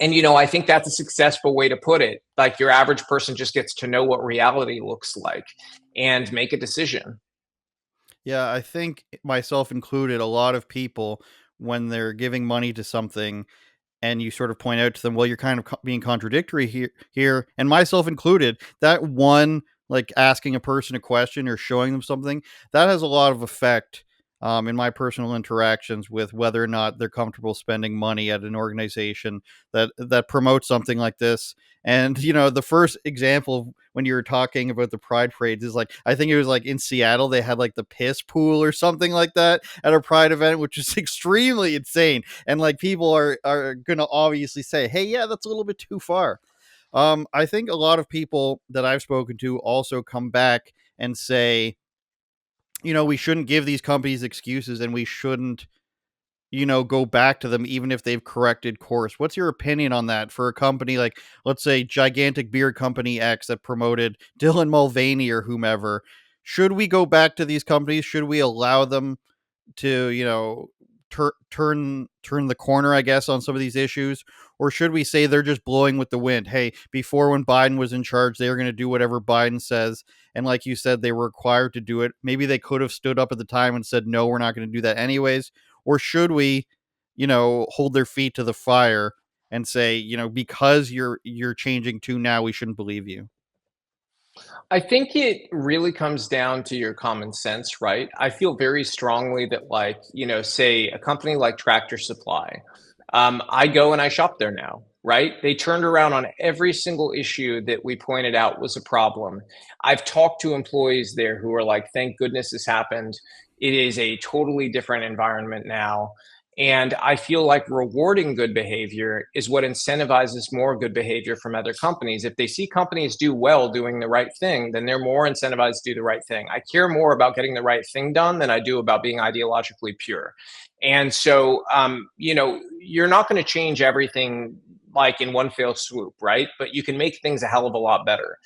I think that's a successful way to put it. Like, your average person just gets to know what reality looks like and make a decision. Yeah, I think myself included, a lot of people, when they're giving money to something and you sort of point out to them, well, you're kind of being contradictory here, and myself included, that one, like asking a person a question or showing them something, that has a lot of effect in my personal interactions with whether or not they're comfortable spending money at an organization that promotes something like this. And the first example of when you were talking about the pride parades is, like, I think it was like in Seattle, they had like the piss pool or something like that at a pride event, which is extremely insane. And like, people are gonna obviously say, hey, yeah, that's a little bit too far. I think a lot of people that I've spoken to also come back and say, we shouldn't give these companies excuses, and we shouldn't, go back to them even if they've corrected course. What's your opinion on that for a company like, let's say, gigantic beer company X that promoted Dylan Mulvaney or whomever? Should we go back to these companies? Should we allow them to, turn the corner, I guess, on some of these issues? Or should we say they're just blowing with the wind? Hey, before, when Biden was in charge, they were going to do whatever Biden says. And like you said, they were required to do it. Maybe they could have stood up at the time and said, no, we're not going to do that anyways. Or should we, hold their feet to the fire and say, because you're changing tune now, we shouldn't believe you? I think it really comes down to your common sense, right? I feel very strongly that, like, say a company like Tractor Supply, I go and I shop there now, right? They turned around on every single issue that we pointed out was a problem. I've talked to employees there who are like, thank goodness this happened. It is a totally different environment now. And I feel like rewarding good behavior is what incentivizes more good behavior from other companies. If they see companies do well doing the right thing, then they're more incentivized to do the right thing. I care more about getting the right thing done than I do about being ideologically pure. And so, you're not going to change everything like in one fell swoop, right? But you can make things a hell of a lot better.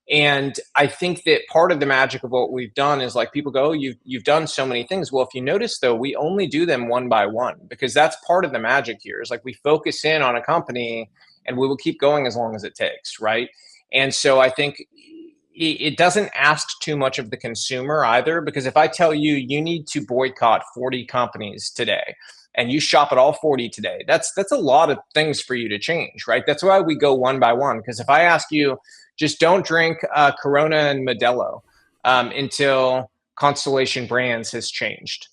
And I think that part of the magic of what we've done is, like, people go, oh, you've done so many things. Well, if you notice, though, we only do them one by one, because that's part of the magic here. Is like, we focus in on a company and we will keep going as long as it takes, right? And so I think it doesn't ask too much of the consumer either, because if I tell you you need to boycott 40 companies today, and you shop at all 40 today, that's a lot of things for you to change, right? That's why we go one by one. Because if I ask you, just don't drink Corona and Modelo until Constellation Brands has changed,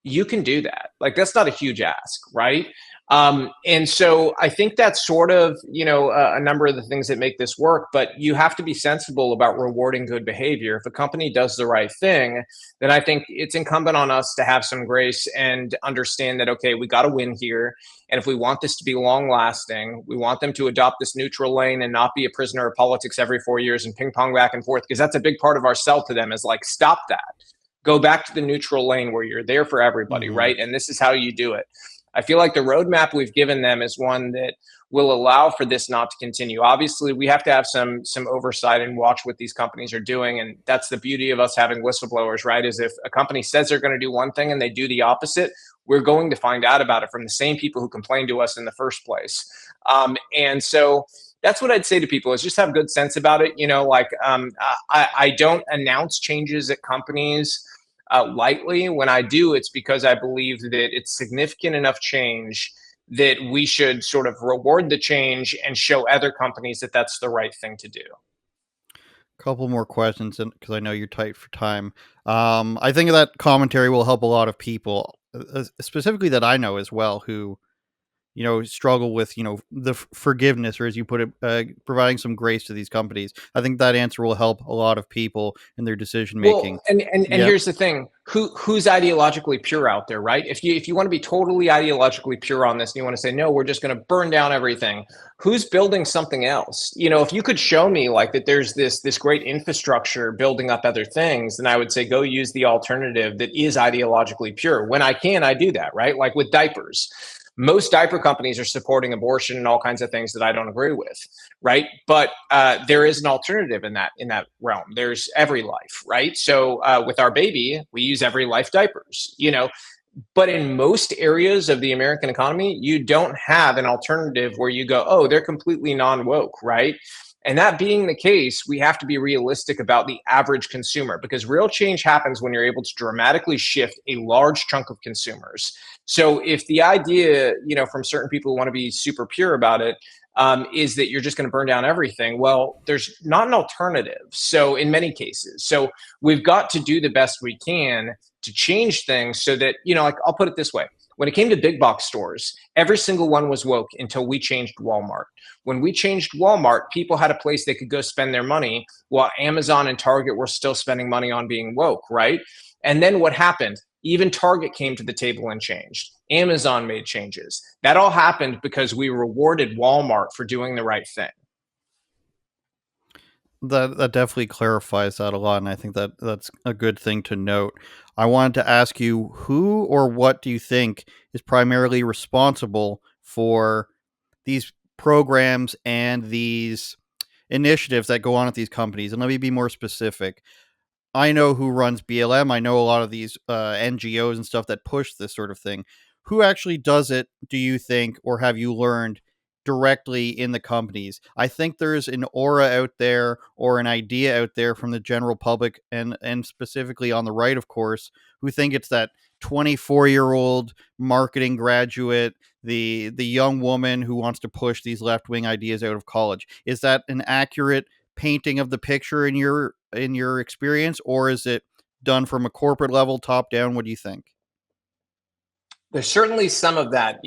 you can do that. Like, that's not a huge ask, right? And so I think that's sort of, a number of the things that make this work, but you have to be sensible about rewarding good behavior. If a company does the right thing, then I think it's incumbent on us to have some grace and understand that, okay, we got to win here. And if we want this to be long lasting, we want them to adopt this neutral lane and not be a prisoner of politics every 4 years and ping pong back and forth, because that's a big part of our sell to them, is like, stop that. Go back to the neutral lane where you're there for everybody, right? And this is how you do it. I feel like the roadmap we've given them is one that will allow for this not to continue. Obviously, we have to have some oversight and watch what these companies are doing. And that's the beauty of us having whistleblowers, right? Is if a company says they're going to do one thing and they do the opposite, we're going to find out about it from the same people who complained to us in the first place. And so that's what I'd say to people, is just have good sense about it. I don't announce changes at companies lightly. When I do, it's because I believe that it's significant enough change that we should sort of reward the change and show other companies that that's the right thing to do. Couple more questions, because I know you're tight for time. I think that commentary will help a lot of people, specifically that I know as well, who struggle with, the forgiveness, or as you put it, providing some grace to these companies. I think that answer will help a lot of people in their decision making. Well, and here's the thing: who's ideologically pure out there, right? If you want to be totally ideologically pure on this, and you want to say, no, we're just going to burn down everything, who's building something else? If you could show me like that, there's this great infrastructure building up other things, then I would say go use the alternative that is ideologically pure. When I can, I do that, right? Like with diapers. Most diaper companies are supporting abortion and all kinds of things that I don't agree with, right? But there is an alternative in that realm. There's Every Life, right? So with our baby, we use Every Life diapers, But in most areas of the American economy, you don't have an alternative where you go, oh, they're completely non-woke, right? And that being the case, we have to be realistic about the average consumer, because real change happens when you're able to dramatically shift a large chunk of consumers. So if the idea, from certain people who want to be super pure about it, is that you're just going to burn down everything, well, there's not an alternative. So in many cases, so we've got to do the best we can to change things so that, like I'll put it this way. When it came to big box stores, every single one was woke until we changed Walmart. When we changed Walmart, people had a place they could go spend their money, while Amazon and Target were still spending money on being woke, right? And then what happened? Even Target came to the table and changed. Amazon made changes. That all happened because we rewarded Walmart for doing the right thing. That definitely clarifies that a lot, and I think that's a good thing to note. I wanted to ask you, who or what do you think is primarily responsible for these programs and these initiatives that go on at these companies? And let me be more specific. I know who runs BLM. I know a lot of these NGOs and stuff that push this sort of thing. Who actually does it, do you think, or have you learned directly in the companies? I think there's an aura out there or an idea out there from the general public and specifically on the right, of course, who think it's that 24-year-old marketing graduate, the young woman who wants to push these left-wing ideas out of college. Is that an accurate painting of the picture in your experience, or is it done from a corporate level, top down? What do you think? There's certainly some of that,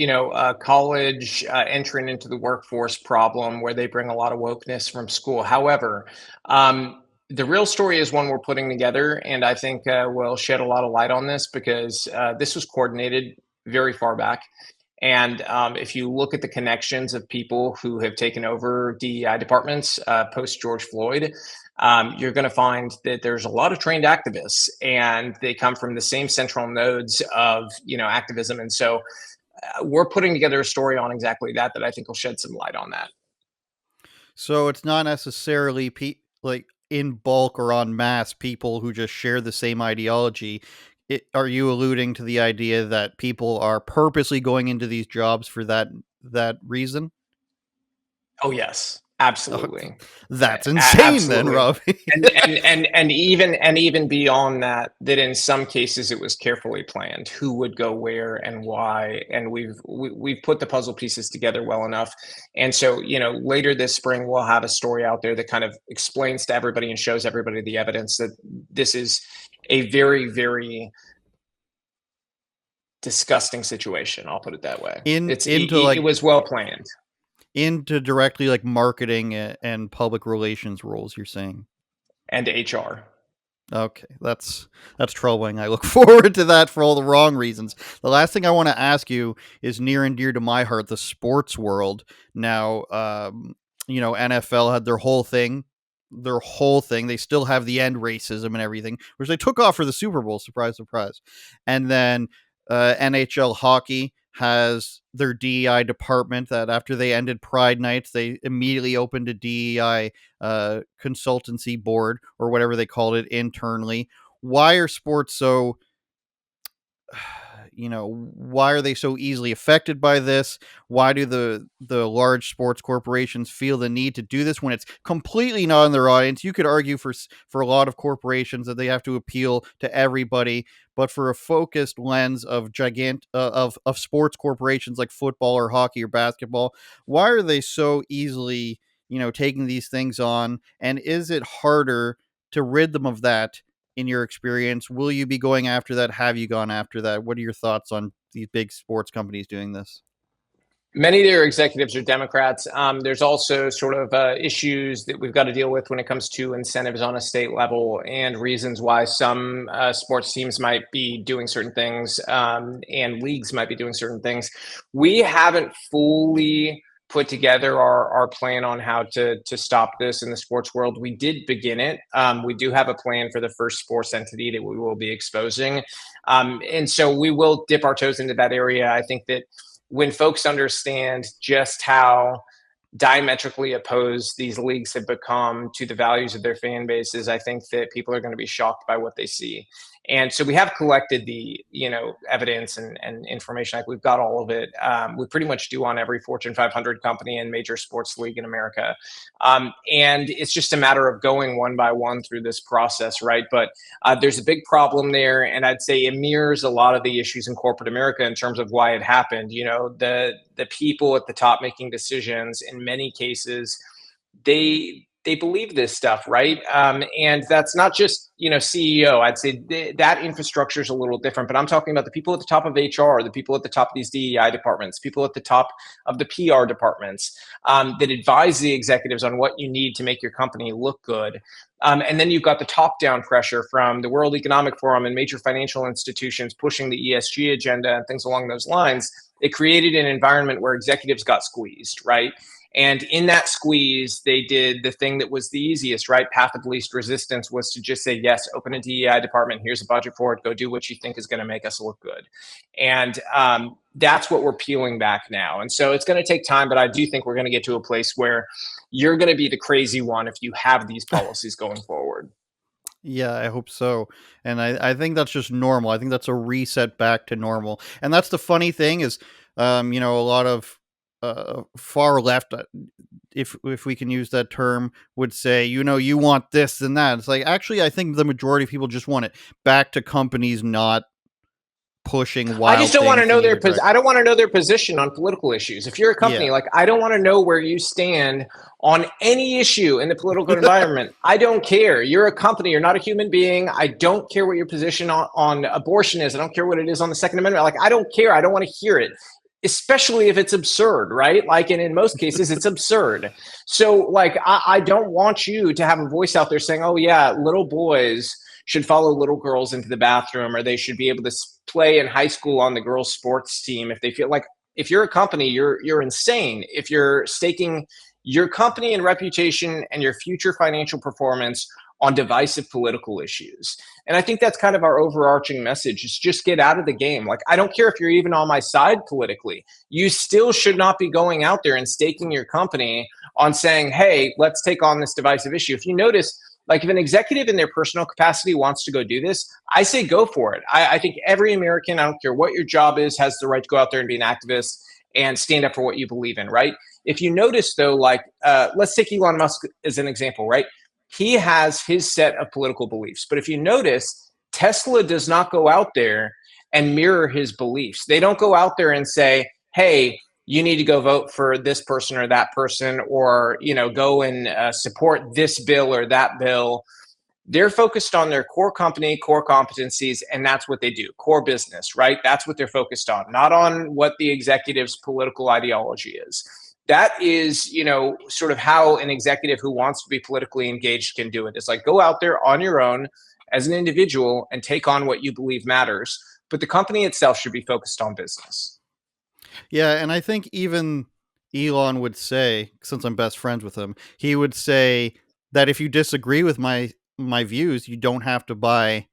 college entering into the workforce problem where they bring a lot of wokeness from school. However, the real story is one we're putting together, and I think we'll shed a lot of light on this because this was coordinated very far back. And if you look at the connections of people who have taken over DEI departments post George Floyd, you're going to find that there's a lot of trained activists, and they come from the same central nodes of activism. And so we're putting together a story on exactly that I think will shed some light on that. So it's not necessarily like in bulk or en masse people who just share the same ideology. Are you alluding to the idea that people are purposely going into these jobs for that reason? Oh, yes, absolutely. That's insane, absolutely. Then, Robby. and even beyond that in some cases it was carefully planned who would go where and why. And we've put the puzzle pieces together well enough. And so, later this spring, we'll have a story out there that kind of explains to everybody and shows everybody the evidence that this is a very, very disgusting situation. I'll put it that way. It was well planned. Into directly like marketing and public relations roles, you're saying? And HR. Okay, that's troubling. I look forward to that for all the wrong reasons. The last thing I want to ask you is near and dear to my heart, the sports world. Now, NFL had their whole thing. They still have the end racism and everything, which they took off for the Super Bowl. Surprise, surprise. And then NHL hockey has their DEI department that after they ended Pride nights, they immediately opened a DEI consultancy board or whatever they called it internally. Why are sports so, why are they so easily affected by this? Why do the large sports corporations feel the need to do this when it's completely not in their audience? You could argue for a lot of corporations that they have to appeal to everybody, but for a focused lens of of sports corporations like football or hockey or basketball, why are they so easily, taking these things on? And is it harder to rid them of that? In your experience, will you be going after that? Have you gone after that? What are your thoughts on these big sports companies doing this? Many of their executives are Democrats. There's also sort of issues that we've got to deal with when it comes to incentives on a state level and reasons why some sports teams might be doing certain things and leagues might be doing certain things. We haven't fully put together our plan on how to stop this in the sports world. We did begin it. We do have a plan for the first sports entity that we will be exposing. And so we will dip our toes into that area. I think that when folks understand just how diametrically opposed these leagues have become to the values of their fan bases, I think that people are going to be shocked by what they see. And so we have collected the, evidence and information. Like, we've got all of it. We pretty much do on every Fortune 500 company and major sports league in America. And it's just a matter of going one by one through this process, right? But there's a big problem there. And I'd say it mirrors a lot of the issues in corporate America in terms of why it happened. The people at the top making decisions, in many cases, they believe this stuff, right? And that's not just, CEO. I'd say that infrastructure is a little different, but I'm talking about the people at the top of HR, the people at the top of these DEI departments, people at the top of the PR departments that advise the executives on what you need to make your company look good. And then you've got the top-down pressure from the World Economic Forum and major financial institutions pushing the ESG agenda and things along those lines. It created an environment where executives got squeezed, right? And in that squeeze, they did the thing that was the easiest, right? Path of least resistance was to just say, yes, open a DEI department. Here's a budget for it. Go do what you think is going to make us look good. And that's what we're peeling back now. And so it's going to take time, but I do think we're going to get to a place where you're going to be the crazy one if you have these policies going forward. Yeah, I hope so. And I think that's just normal. I think that's a reset back to normal. And that's the funny thing is, a lot of far left, if we can use that term, would say, you want this and that. It's like, actually, I think the majority of people just want it back to companies not pushing wild. I just don't want to know I don't want to know their position on political issues. If you're a company, I don't want to know where you stand on any issue in the political environment. I don't care. You're a company. You're not a human being. I don't care what your position on abortion is. I don't care what it is on the Second Amendment. I don't care. I don't want to hear it. Especially if it's absurd, right? And in most cases, it's absurd. So, I don't want you to have a voice out there saying, oh, yeah, little boys should follow little girls into the bathroom, or they should be able to play in high school on the girls' sports team if they feel like. If you're a company, you're insane. If you're staking your company and reputation and your future financial performance on divisive political issues. And I think that's kind of our overarching message, is just get out of the game. I don't care if you're even on my side politically. You still should not be going out there and staking your company on saying, hey, let's take on this divisive issue. If you notice, if an executive in their personal capacity wants to go do this, I say go for it. I think every American, I don't care what your job is, has the right to go out there and be an activist and stand up for what you believe in, right? If you notice, though, let's take Elon Musk as an example, right? He has his set of political beliefs. But if you notice, Tesla does not go out there and mirror his beliefs. They don't go out there and say, hey, you need to go vote for this person or that person, or, go and support this bill or that bill. They're focused on their core company, core competencies, and that's what they do. Core business, right? That's what they're focused on, not on what the executive's political ideology is. That is, sort of how an executive who wants to be politically engaged can do it. It's go out there on your own as an individual and take on what you believe matters. But the company itself should be focused on business. Yeah, and I think even Elon would say, since I'm best friends with him, he would say that if you disagree with my views, you don't have to buy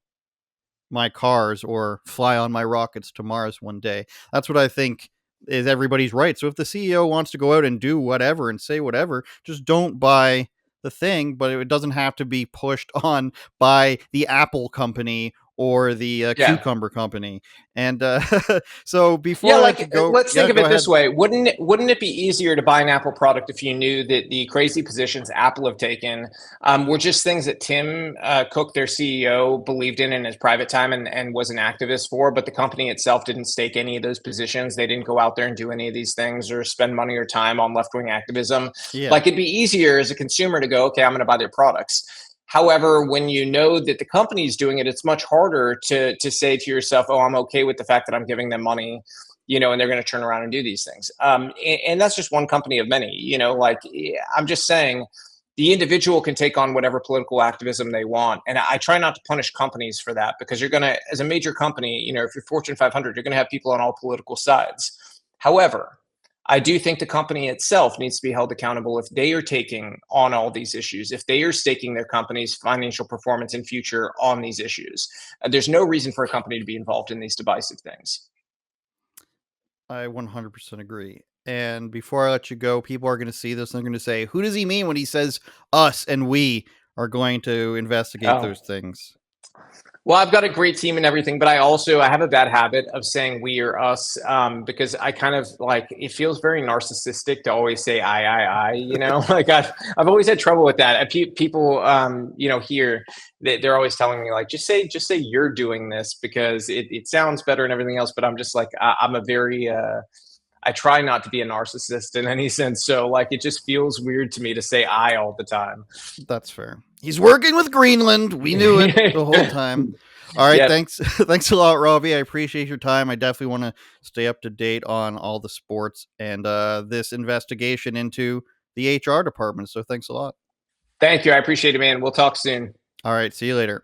my cars or fly on my rockets to Mars one day. That's what I think is everybody's right. So if the CEO wants to go out and do whatever and say whatever, just don't buy the thing, but it doesn't have to be pushed on by the Apple company or the cucumber company. And so before let's think of it this way. Wouldn't it be easier to buy an Apple product if you knew that the crazy positions Apple have taken were just things that Tim Cook, their CEO, believed in his private time and was an activist for, but the company itself didn't stake any of those positions. They didn't go out there and do any of these things or spend money or time on left-wing activism. Yeah. It'd be easier as a consumer to go, okay, I'm going to buy their products. However, when you know that the company's doing it, it's much harder to say to yourself, oh, I'm okay with the fact that I'm giving them money, and they're going to turn around and do these things. And that's just one company of many, I'm just saying the individual can take on whatever political activism they want. And I try not to punish companies for that, because you're going to, as a major company, if you're Fortune 500, you're going to have people on all political sides. However, I do think the company itself needs to be held accountable if they are taking on all these issues, if they are staking their company's financial performance and future on these issues. There's no reason for a company to be involved in these divisive things. I 100% agree. And before I let you go, people are going to see this and they're going to say, who does he mean when he says us and we are going to investigate those things? Well, I've got a great team and everything, but I have a bad habit of saying we or us, because I kind of like, it feels very narcissistic to always say I, like I've always had trouble with that. People, here, they're always telling me like, just say you're doing this because it sounds better and everything else. But I'm just like, I'm a very, I try not to be a narcissist in any sense. So like, it just feels weird to me to say I all the time. That's fair. He's working with Greenland. We knew it the whole time. All right. Yep. Thanks. Thanks a lot, Robby. I appreciate your time. I definitely want to stay up to date on all the sports and this investigation into the HR department. So thanks a lot. Thank you. I appreciate it, man. We'll talk soon. All right. See you later.